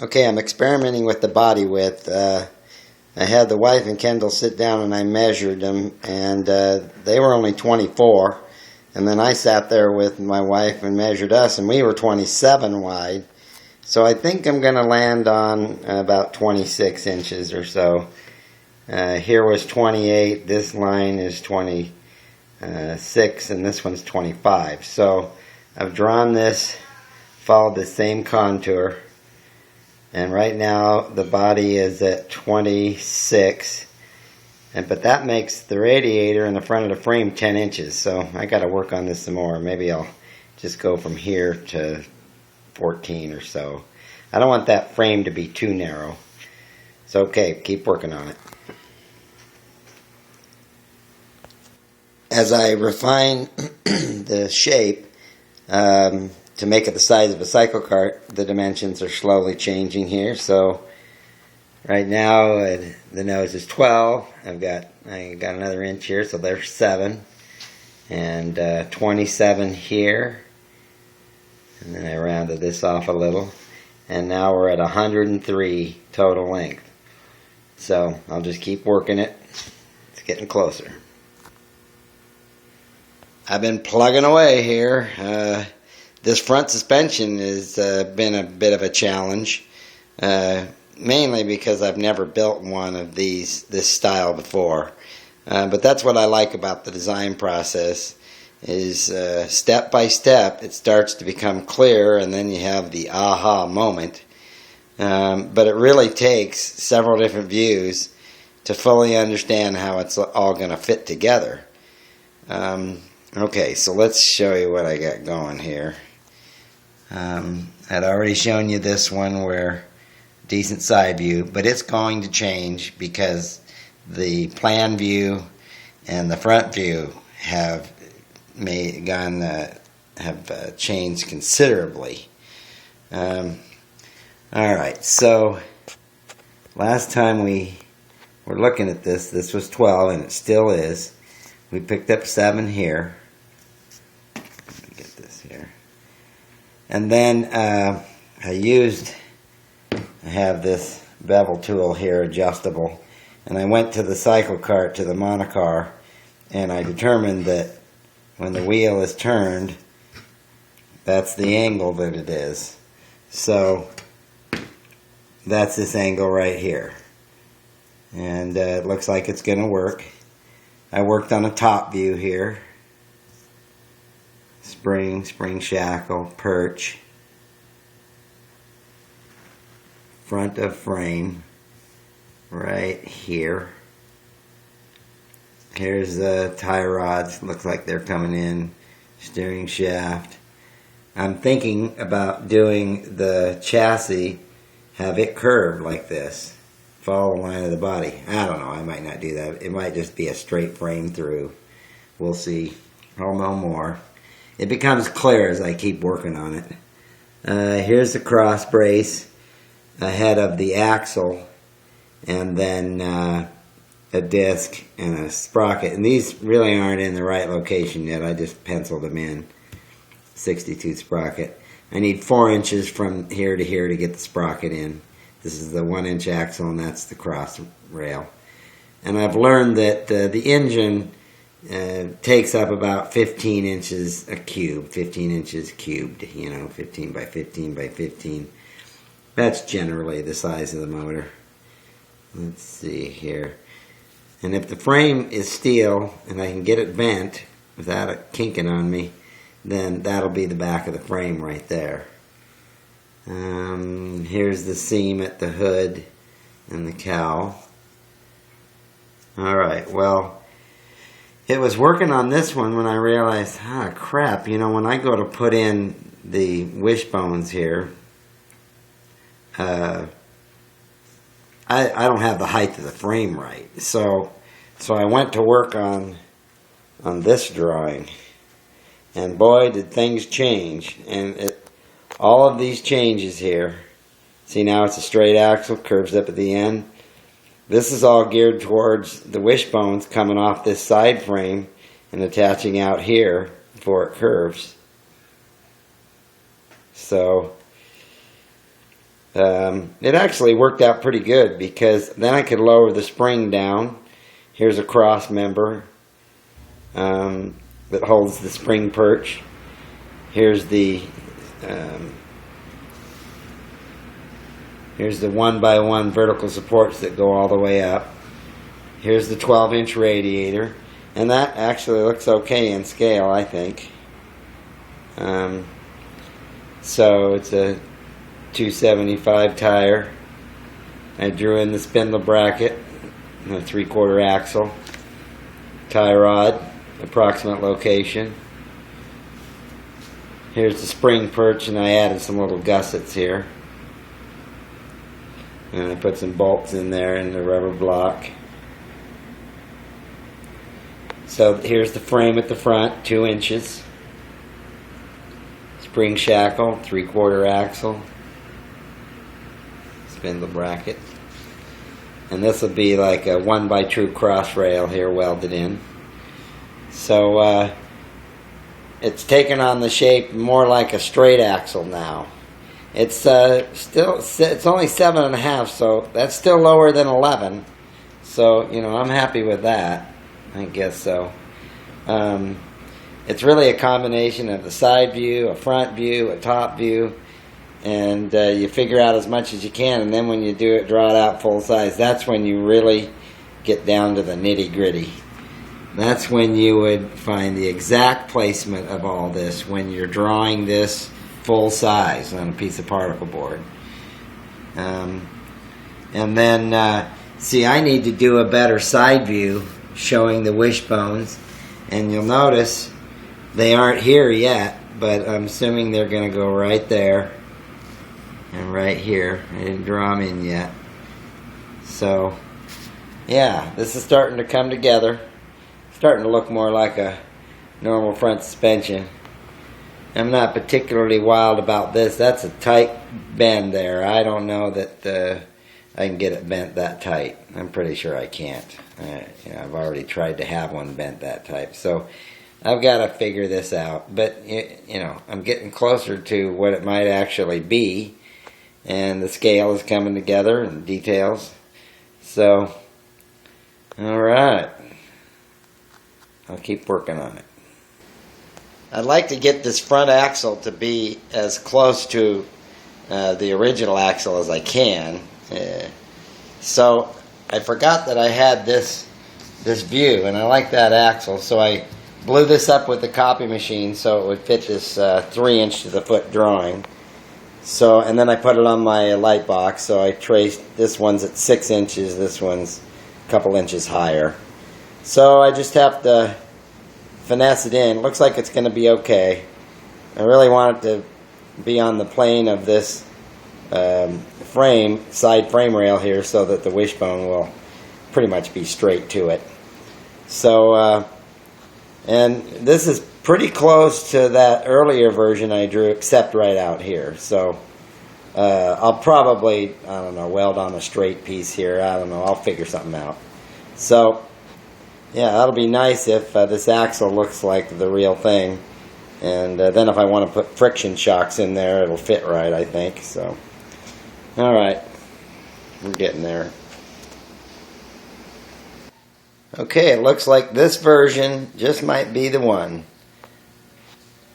Okay, I'm experimenting with the body width. I had the wife and Kendall sit down and I measured them, and they were only 24. And then I sat there with my wife and measured us, and we were 27 wide. So I think I'm going to land on about 26 inches or so. Here was 28, this line is 26, and this one's 25. So I've drawn this, followed the same contour. And right now the body is at 26, but that makes the radiator in the front of the frame 10 inches. So I got to work on this some more. Maybe I'll just go from here to 14 or so. I don't want that frame to be too narrow. So okay, keep working on it. As I refine the shape, to make it the size of a Cyclekart, the dimensions are slowly changing here. So right now the nose is 12. I got another inch here, so there's 7, and 27 here. And then I rounded this off a little, and now we're at 103 total length. So I'll just keep working it. It's getting closer. I've been plugging away here. This front suspension has been a bit of a challenge, mainly because I've never built one of this style before. But that's what I like about the design process, is step by step it starts to become clear, and then you have the aha moment. But it really takes several different views to fully understand how it's all going to fit together. Okay, so let's show you what I got going here. I'd already shown you this one where decent side view, but it's going to change because the plan view and the front view have changed considerably. Alright, so last time we were looking at this was 12, and it still is. We picked up 7 here. And then I have this bevel tool here, adjustable, and I went to the Cyclekart, to the monocar, and I determined that when the wheel is turned, that's the angle that it is. So that's this angle right here, and it looks like it's going to work. I worked on a top view here. Spring shackle, perch, front of frame, right here. Here's the tie rods, looks like they're coming in, steering shaft. I'm thinking about doing the chassis, have it curved like this, follow the line of the body. I don't know, I might not do that. It might just be a straight frame through. We'll see. I'll know more. It becomes clear as I keep working on it. Here's the cross brace ahead of the axle, and then a disc and a sprocket. And these really aren't in the right location yet. I just penciled them in. 62 sprocket. I need 4 inches from here to here to get the sprocket in. This is the 1-inch axle, and that's the cross rail. And I've learned that the engine takes up about 15 inches a cube, 15 inches cubed, 15 by 15 by 15. That's generally the size of the motor. Let's see here. And if the frame is steel and I can get it bent without it kinking on me, then that'll be the back of the frame right there. Here's the seam at the hood and the cowl. Alright, well, it was working on this one when I realized, crap, when I go to put in the wishbones here, I don't have the height of the frame right. So I went to work on this drawing, and boy, did things change. And all of these changes here, see, now it's a straight axle, curves up at the end. This is all geared towards the wishbones coming off this side frame and attaching out here before it curves. So it actually worked out pretty good, because then I could lower the spring down. Here's a cross member that holds the spring perch. Here's the 1x1 vertical supports that go all the way up. Here's the 12-inch radiator, and that actually looks okay in scale, I think. So it's a 275 tire. I drew in the spindle bracket, a 3/4 axle, tie rod, approximate location. Here's the spring perch, and I added some little gussets here. And I put some bolts in there in the rubber block. So here's the frame at the front, 2 inches. Spring shackle, 3/4 axle. Spindle bracket. And this will be like a 1x2 cross rail here welded in. So it's taken on the shape more like a straight axle now. It's it's only 7.5, so that's still lower than 11. So, you know, I'm happy with that. I guess so. It's really a combination of the side view, a front view, a top view, and you figure out as much as you can, and then when you do it, draw it out full size, that's when you really get down to the nitty-gritty. That's when you would find the exact placement of all this when you're drawing this full size on a piece of particle board. And then, see, I need to do a better side view showing the wishbones, and you'll notice they aren't here yet, but I'm assuming they're going to go right there and right here. I didn't draw them in yet. So, yeah, this is starting to come together. Starting to look more like a normal front suspension. I'm not particularly wild about this. That's a tight bend there. I don't know that I can get it bent that tight. I'm pretty sure I can't. You know, I've already tried to have one bent that tight. So I've got to figure this out. But, you know, I'm getting closer to what it might actually be. And the scale is coming together and details. So, alright. I'll keep working on it. I'd like to get this front axle to be as close to the original axle as I can. So I forgot that I had this view, and I like that axle, so I blew this up with the copy machine so it would fit this 3-inch to the foot drawing. So, and then I put it on my light box, so I traced, this one's at 6 inches, this one's a couple inches higher. So I just have to finesse it in. Looks like it's going to be okay. I really want it to be on the plane of this side frame rail here, so that the wishbone will pretty much be straight to it. So, and this is pretty close to that earlier version I drew, except right out here. So I'll probably, I don't know, weld on a straight piece here. I don't know. I'll figure something out. So, yeah, that'll be nice if this axle looks like the real thing. And then if I want to put friction shocks in there, it'll fit right, I think. So, alright, we're getting there. Okay, it looks like this version just might be the one.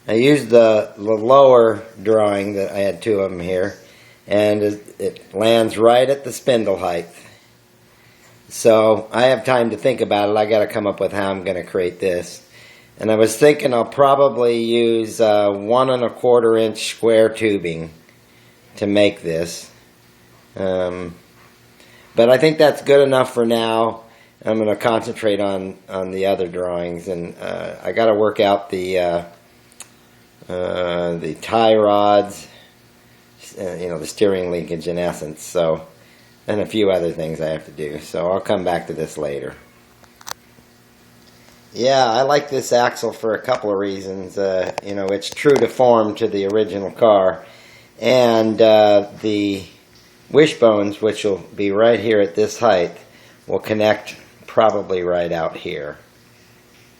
I used the lower drawing, that I had 2 of them here, and it lands right at the spindle height. So I have time to think about it. I got to come up with how I'm going to create this. And I was thinking I'll probably use 1 1/4 inch square tubing to make this. But I think that's good enough for now. I'm going to concentrate on the other drawings, and I got to work out the tie rods, you know, the steering linkage in essence. So. And a few other things I have to do, so I'll come back to this later. Yeah, I like this axle for a couple of reasons. You know, it's true to form to the original car, and the wishbones, which will be right here at this height, will connect probably right out here.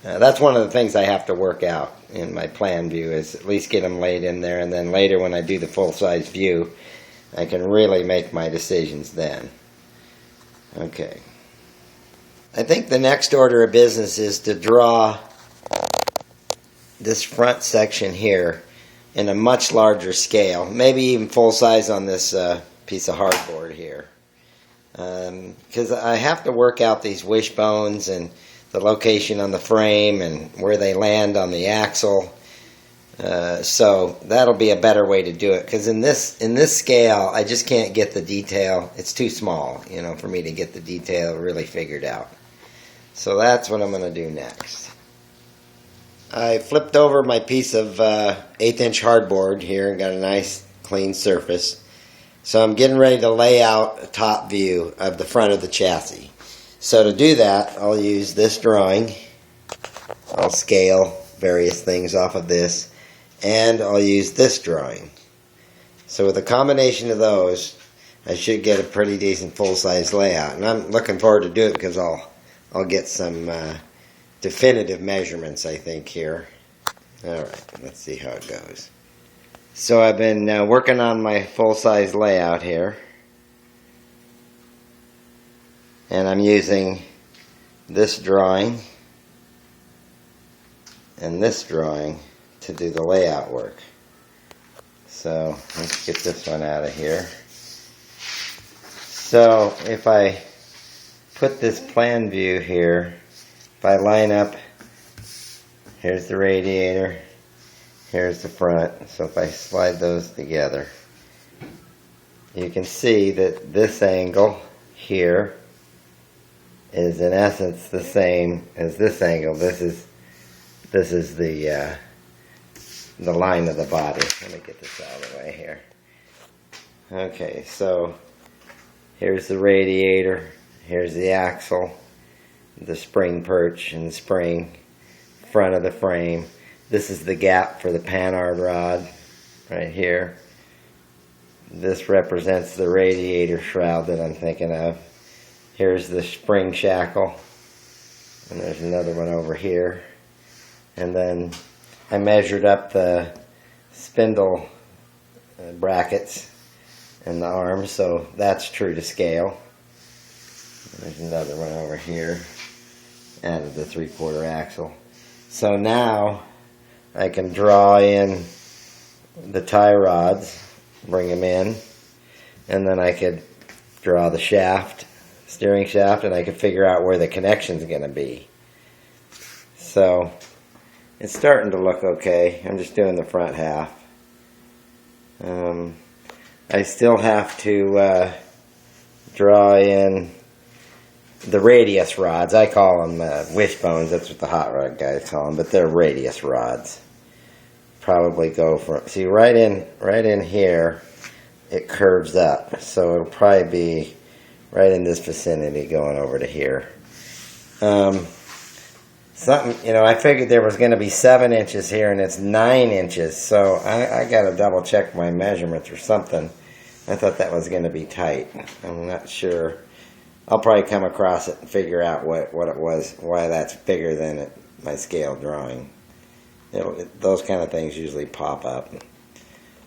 That's one of the things I have to work out in my plan view, is at least get them laid in there, and then later when I do the full-size view, I can really make my decisions then. Okay. I think the next order of business is to draw this front section here in a much larger scale, maybe even full size on this piece of hardboard here. Because I have to work out these wishbones and the location on the frame and where they land on the axle. So that'll be a better way to do it, because in this scale I just can't get the detail. It's too small, you know, for me to get the detail really figured out. So that's what I'm going to do next. I flipped over my piece of 1/8" hardboard here and got a nice clean surface. So I'm getting ready to lay out a top view of the front of the chassis. So to do that, I'll use this drawing. I'll scale various things off of this. And I'll use this drawing. So with a combination of those, I should get a pretty decent full-size layout. And I'm looking forward to do it because I'll get some definitive measurements, I think, here. Alright, let's see how it goes. So I've been working on my full-size layout here. And I'm using this drawing and this drawing to do the layout work. So let's get this one out of here. So if I put this plan view here, if I line up, here's the radiator, here's the front. So if I slide those together, you can see that this angle here is in essence the same as this angle. This is the line of the body. Let me get this out of the way here. Okay, so here's the radiator, here's the axle, the spring perch and the spring, front of the frame. This is the gap for the panhard rod right here. This represents the radiator shroud that I'm thinking of. Here's the spring shackle, and there's another one over here. And then I measured up the spindle brackets and the arms, so that's true to scale. There's another one over here, added the 3/4 axle. So now I can draw in the tie rods, bring them in, and then I could draw the shaft, steering shaft, and I could figure out where the connection's going to be. So it's starting to look okay. I'm just doing the front half. I still have to draw in the radius rods. I call them wishbones. That's what the hot rod guys call them, but they're radius rods. Probably go for, see, right in here it curves up, so it'll probably be right in this vicinity going over to here. Something, you know, I figured there was going to be 7 inches here, and it's 9 inches, so I got to double check my measurements or something. I thought that was going to be tight. I'm not sure. I'll probably come across it and figure out what it was, why that's bigger than my scale drawing. Those kind of things usually pop up.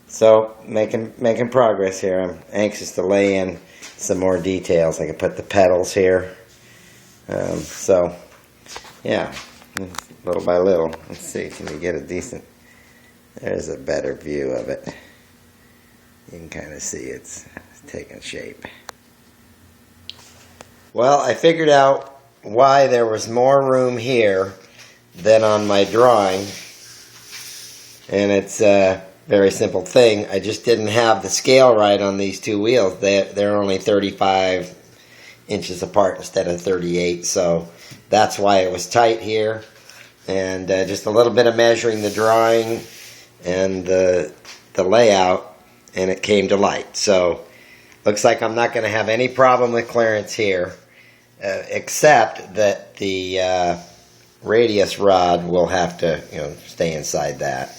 So making progress here. I'm anxious to lay in some more details. I can put the pedals here. So yeah, little by little. Let's see, can we get a decent, there's a better view of it. You can kind of see it's taking shape. Well, I figured out why there was more room here than on my drawing. And it's a very simple thing. I just didn't have the scale right on these two wheels. They're only 35 inches apart instead of 38, so that's why it was tight here. And just a little bit of measuring the drawing and the layout, and it came to light. So looks like I'm not going to have any problem with clearance here, except that the radius rod will have to, stay inside that.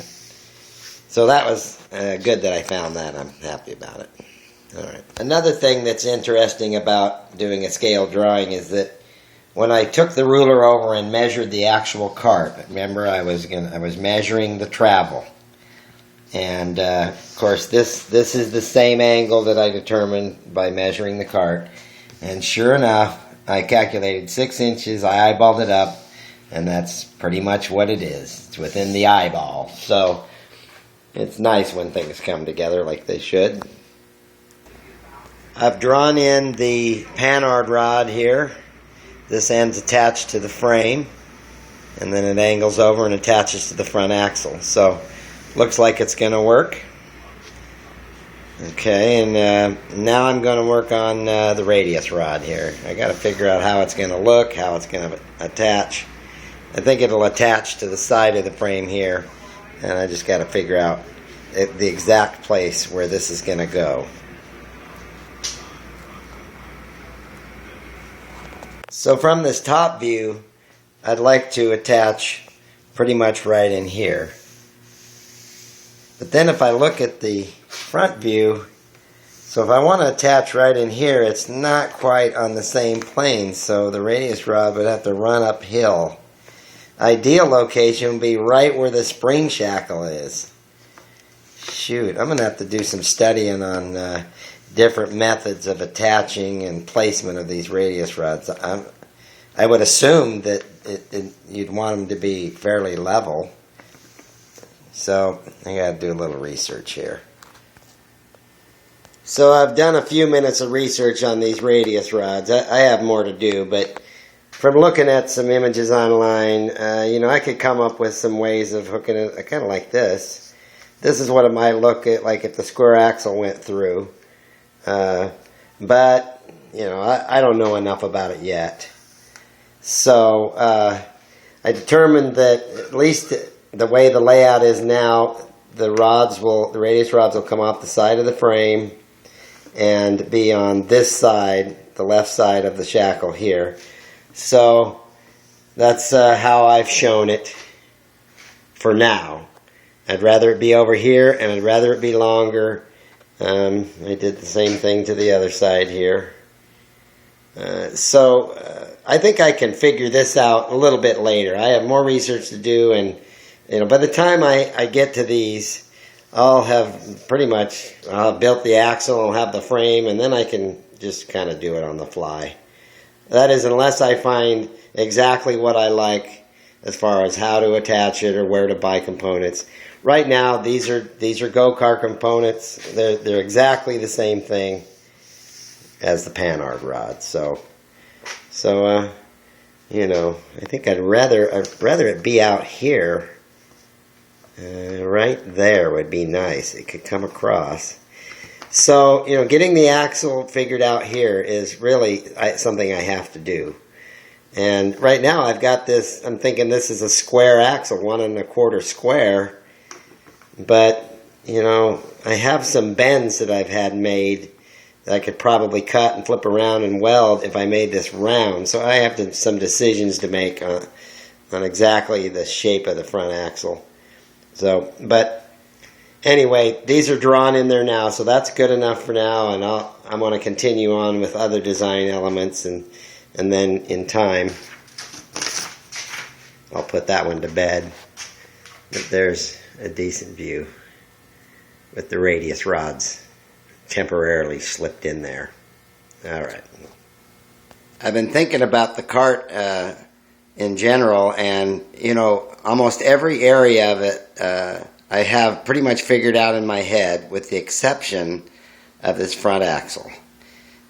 So that was good that I found that. I'm happy about it. All right. Another thing that's interesting about doing a scale drawing is that when I took the ruler over and measured the actual cart, remember I was measuring the travel, And of course this is the same angle that I determined by measuring the cart. And sure enough, I calculated 6 inches, I eyeballed it up, and that's pretty much what it is. It's within the eyeball. So it's nice when things come together like they should. I've drawn in the panhard rod here. This end's attached to the frame, and then it angles over and attaches to the front axle. So looks like it's going to work. Okay, and now I'm going to work on the radius rod here. I got to figure out how it's going to look, how it's going to attach. I think it'll attach to the side of the frame here, and I just got to figure out the exact place where this is going to go. So from this top view, I'd like to attach pretty much right in here. But then if I look at the front view, so if I want to attach right in here, it's not quite on the same plane, so the radius rod would have to run uphill. Ideal location would be right where the spring shackle is. Shoot, I'm going to have to do some studying on different methods of attaching and placement of these radius rods. I would assume that you'd want them to be fairly level. So I got to do a little research here. So I've done a few minutes of research on these radius rods. I have more to do, but from looking at some images online, I could come up with some ways of hooking it kind of like this. This is what it might look like if the square axle went through. But, I don't know enough about it yet. So, I determined that at least the way the layout is now, the radius rods will come off the side of the frame and be on this side, the left side of the shackle here. So, that's how I've shown it for now. I'd rather it be over here, and I'd rather it be longer. I did the same thing to the other side here. So I think I can figure this out a little bit later. I have more research to do, and by the time I get to these, I'll have built the axle, I'll have the frame, and then I can just kind of do it on the fly. That is, unless I find exactly what I like as far as how to attach it or where to buy components. Right now, these are go-kart components. They're exactly the same thing as the panhard rod. So I think I'd rather it be out here. Right there would be nice. It could come across. So getting the axle figured out here is really something I have to do. And right now I've got this. I'm thinking this is a square axle, 1 1/4 square. But, I have some bends that I've had made that I could probably cut and flip around and weld if I made this round. So I have some decisions to make on exactly the shape of the front axle. But anyway, these are drawn in there now, so that's good enough for now. And I'm going to continue on with other design elements, and then in time, I'll put that one to bed. But there's a decent view with the radius rods temporarily slipped in there. Alright. I've been thinking about the cart in general, and almost every area of it I have pretty much figured out in my head, with the exception of this front axle.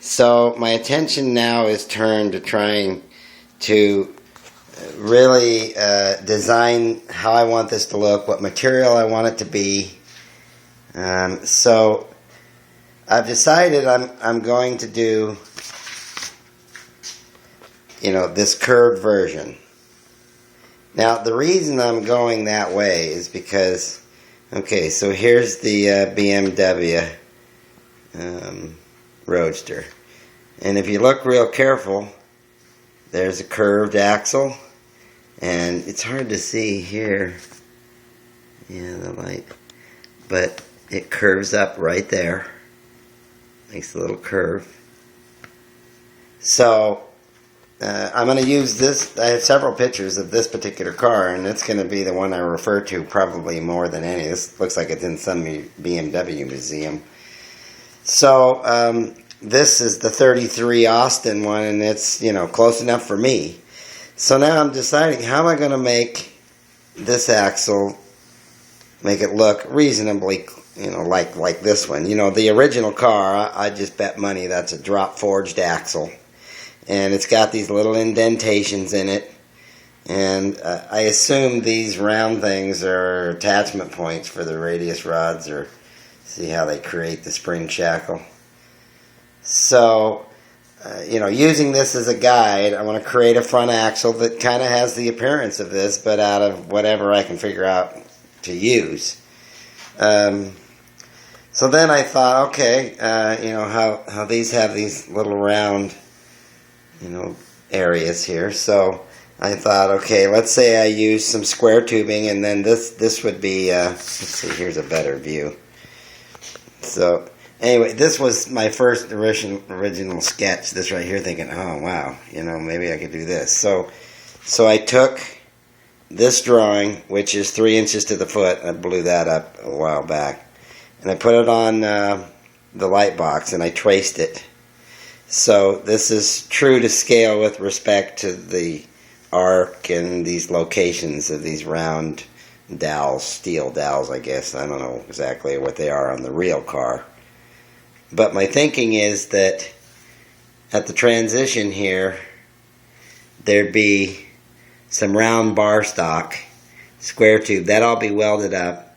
So my attention now is turned to trying to really design how I want this to look, what material I want it to be. So I've decided I'm going to do this curved version. Now the reason I'm going that way is because, okay, so here's the BMW Roadster, and if you look real careful, there's a curved axle, and it's hard to see here, the light, but it curves up right there, makes a little curve. So I'm going to use this. I have several pictures of this particular car, and it's going to be the one I refer to probably more than any. This looks like it's in some BMW museum. So this is the 33 Austin one, and it's, you know, close enough for me. So now I'm deciding, how am I going to make this axle, make it look reasonably, you know, like this one. You know, the original car, I just bet money that's a drop forged axle. And it's got these little indentations in it. And I assume these round things are attachment points for the radius rods, or see how they create the spring shackle. So, you know, using this as a guide, I want to create a front axle that kind of has the appearance of this, but out of whatever I can figure out to use. So then I thought, okay, you know, how these have these little round, you know, areas here. So I thought, okay, let's say I use some square tubing, and then this would be, let's see, here's a better view. So anyway, this was my first original sketch, this right here, thinking, oh wow, you know, maybe I could do this. So I took this drawing, which is 3 inches to the foot. I blew that up a while back. And I put it on the light box, and I traced it. So this is true to scale with respect to the arc and these locations of these round dowels, steel dowels, I guess. I don't know exactly what they are on the real car. But my thinking is that at the transition here, there'd be some round bar stock, square tube. That'll all be welded up.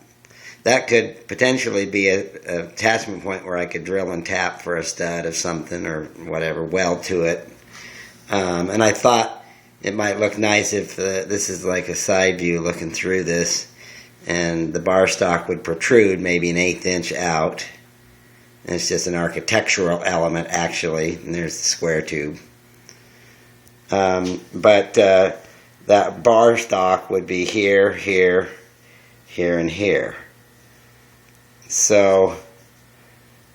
That could potentially be an attachment point where I could drill and tap for a stud of something or whatever, weld to it. And I thought it might look nice if this is like a side view looking through this, and the bar stock would protrude maybe an 1/8 inch out. And it's just an architectural element, actually. And there's the square tube. But that bar stock would be here, here, here, and here. So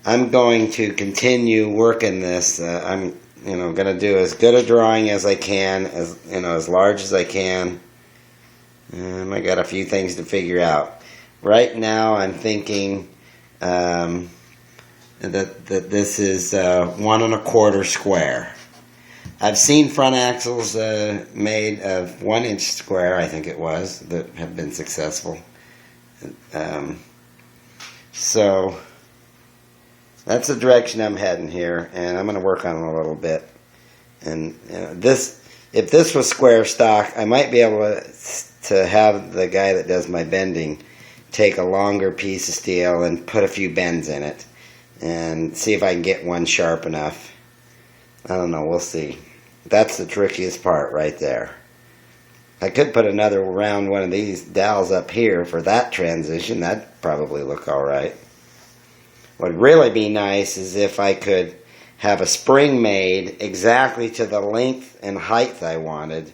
I'm going to continue working this. I'm, you know, going to do as good a drawing as I can, as, you know, as large as I can. I got a few things to figure out. Right now, I'm thinking that this is 1 1/4 square. I've seen front axles made of 1 inch square, I think it was, that have been successful. So that's the direction I'm heading here, and I'm going to work on it a little bit. And you know, if this was square stock, I might be able to have the guy that does my bending take a longer piece of steel and put a few bends in it and see if I can get one sharp enough. I don't know, we'll see. That's the trickiest part right there. I could put another round one of these dowels up here for that transition. That'd probably look alright. What would really be nice is if I could have a spring made exactly to the length and height I wanted.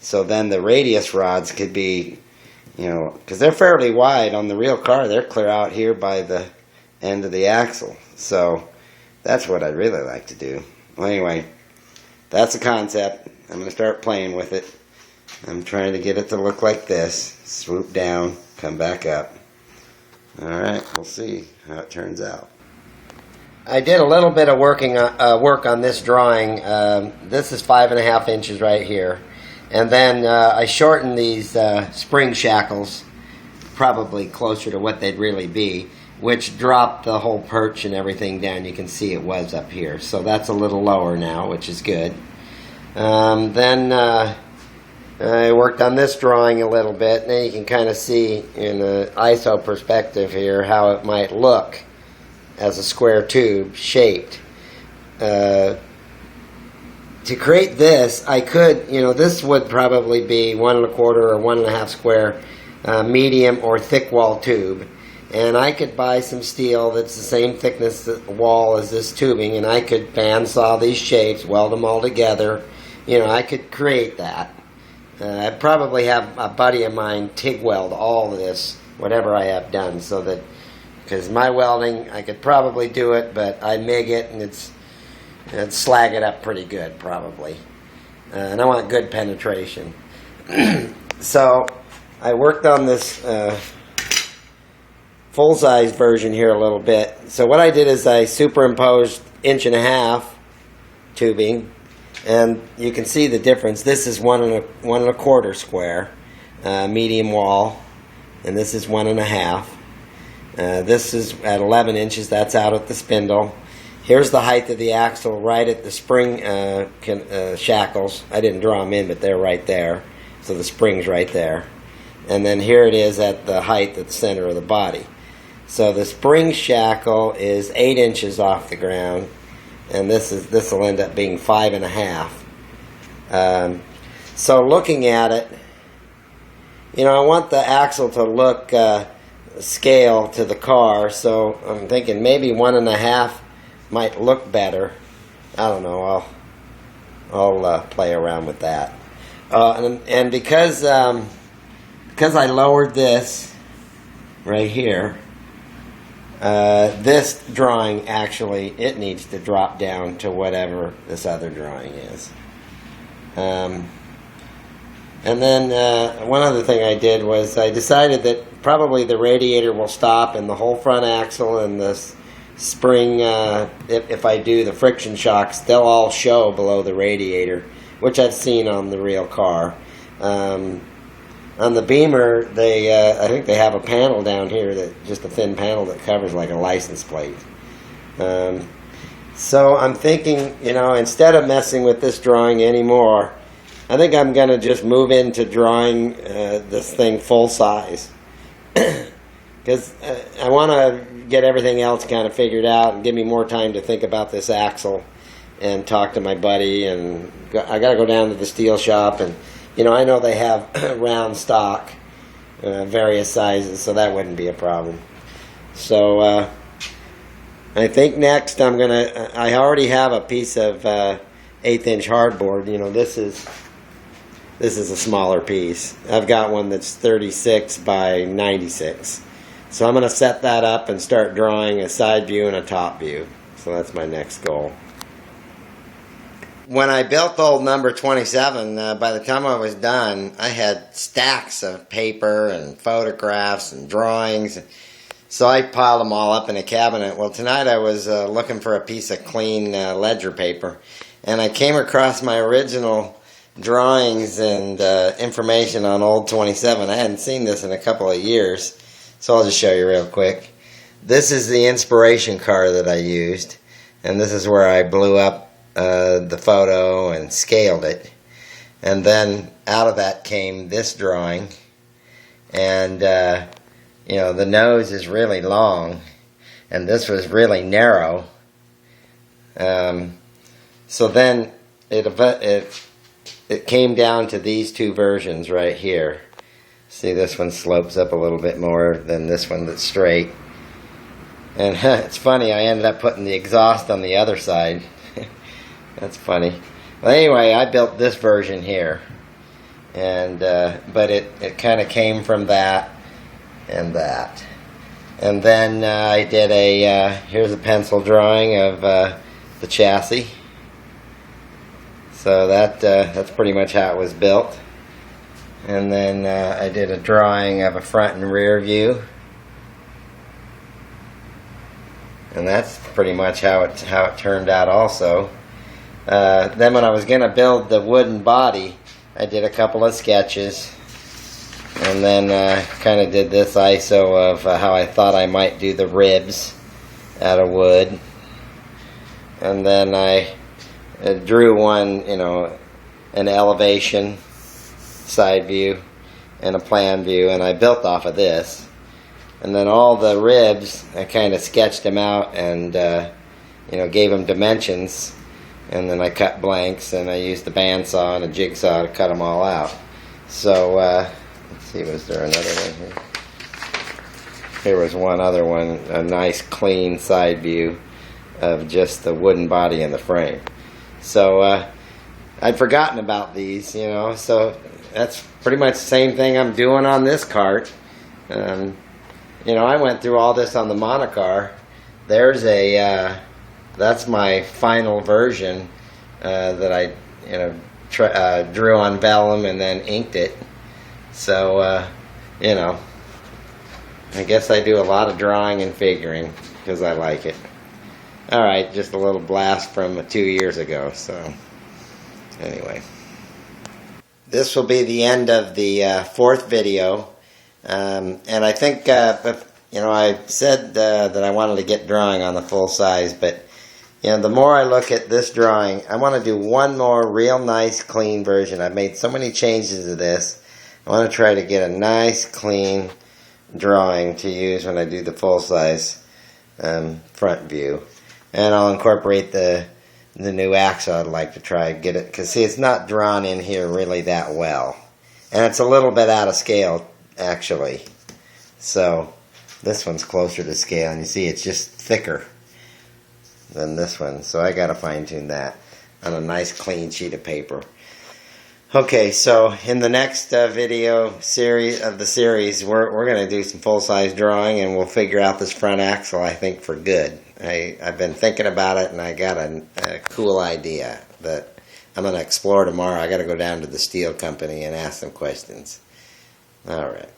So then the radius rods could be, you know, because they're fairly wide on the real car. They're clear out here by the end of the axle. So that's what I'd really like to do. Well, anyway, that's the concept. I'm going to start playing with it. I'm trying to get it to look like this. Swoop down, come back up. Alright, we'll see how it turns out. I did a little bit of work on this drawing. This is 5.5 inches right here. And then I shortened these spring shackles, probably closer to what they'd really be, which dropped the whole perch and everything down. You can see it was up here. So that's a little lower now, which is good. Then I worked on this drawing a little bit, and then you can kind of see in the ISO perspective here how it might look as a square tube shaped. To create this, I could, you know, this would probably be 1 1/4 or 1.5 square medium or thick wall tube. And I could buy some steel that's the same thickness wall as this tubing, and I could bandsaw these shapes, weld them all together. You know, I could create that. I'd probably have a buddy of mine TIG weld all of this, whatever I have done, so that, because my welding, I could probably do it, but I MIG it, and it'd slag it up pretty good, probably. and I want good penetration. So I worked on this full-size version here a little bit. So what I did is I superimposed 1.5" tubing, and you can see the difference. This is 1.25" square, medium wall, and this is 1.5". This is at 11 inches. That's out at the spindle. Here's the height of the axle right at the spring shackles. I didn't draw them in, but they're right there. So the spring's right there. And then here it is at the height at the center of the body. So the spring shackle is 8 inches off the ground, and this will end up being 5.5". So looking at it, you know, I want the axle to look scale to the car. So I'm thinking maybe 1.5 might look better. I don't know. I'll play around with that. And because I lowered this right here, this drawing actually, it needs to drop down to whatever this other drawing is. And then one other thing I did was I decided that probably the radiator will stop and the whole front axle and the spring, if I do the friction shocks, they'll all show below the radiator, which I've seen on the real car. On the Beamer, I think they have a panel down here, just a thin panel that covers like a license plate. So I'm thinking, you know, instead of messing with this drawing anymore, I think I'm going to just move into drawing this thing full size. Because I want to get everything else kind of figured out and give me more time to think about this axle and talk to my buddy. And I got to go down to the steel shop, and you know, I know they have round stock, various sizes, so that wouldn't be a problem. So I think next I already have a piece of 1/8" hardboard. You know, this is a smaller piece. I've got one that's 36 by 96. So I'm going to set that up and start drawing a side view and a top view. So that's my next goal. When I built old number 27, by the time I was done, I had stacks of paper and photographs and drawings. So I piled them all up in a cabinet. Well, tonight I was looking for a piece of clean ledger paper, and I came across my original drawings and information on old 27. I hadn't seen this in a couple of years, so I'll just show you real quick. This is the inspiration car that I used, and this is where I blew up the photo and scaled it. And then out of that came this drawing, and you know, the nose is really long, and this was really narrow. So then it came down to these two versions right here. See, this one slopes up a little bit more than this one that's straight. And it's funny, I ended up putting the exhaust on the other side. That's funny. Well, anyway, I built this version here. And but it kind of came from that and that. And then I did here's a pencil drawing of the chassis. So that's pretty much how it was built. And then I did a drawing of a front and rear view. And that's pretty much how it turned out also. Then when I was going to build the wooden body, I did a couple of sketches. And then kind of did this ISO of how I thought I might do the ribs out of wood. And then I drew one, you know, an elevation side view and a plan view, and I built off of this. And then all the ribs, I kind of sketched them out and you know, gave them dimensions, and then I cut blanks, and I used the bandsaw and a jigsaw to cut them all out. So let's see, was there another one here? Here was one other one, a nice clean side view of just the wooden body and the frame. So I'd forgotten about these, you know, so that's pretty much the same thing I'm doing on this kart. You know, I went through all this on the monocar. There's that's my final version that I, you know, drew on vellum and then inked it. So, you know, I guess I do a lot of drawing and figuring because I like it. Alright, just a little blast from 2 years ago, so anyway. This will be the end of the fourth video, and I think, you know, I said that I wanted to get drawing on the full size, but, you know, the more I look at this drawing, I want to do one more real nice, clean version. I've made so many changes to this. I want to try to get a nice, clean drawing to use when I do the full size front view. And I'll incorporate the new axle. I'd like to try and get it, because see, it's not drawn in here really that well, and it's a little bit out of scale actually. So this one's closer to scale, and you see it's just thicker than this one, so I gotta fine-tune that on a nice clean sheet of paper. Okay, so in the next video series we're gonna do some full-size drawing, and we'll figure out this front axle, I think, for good. I've been thinking about it, and I got a cool idea that I'm going to explore tomorrow. I got to go down to the steel company and ask them questions. All right.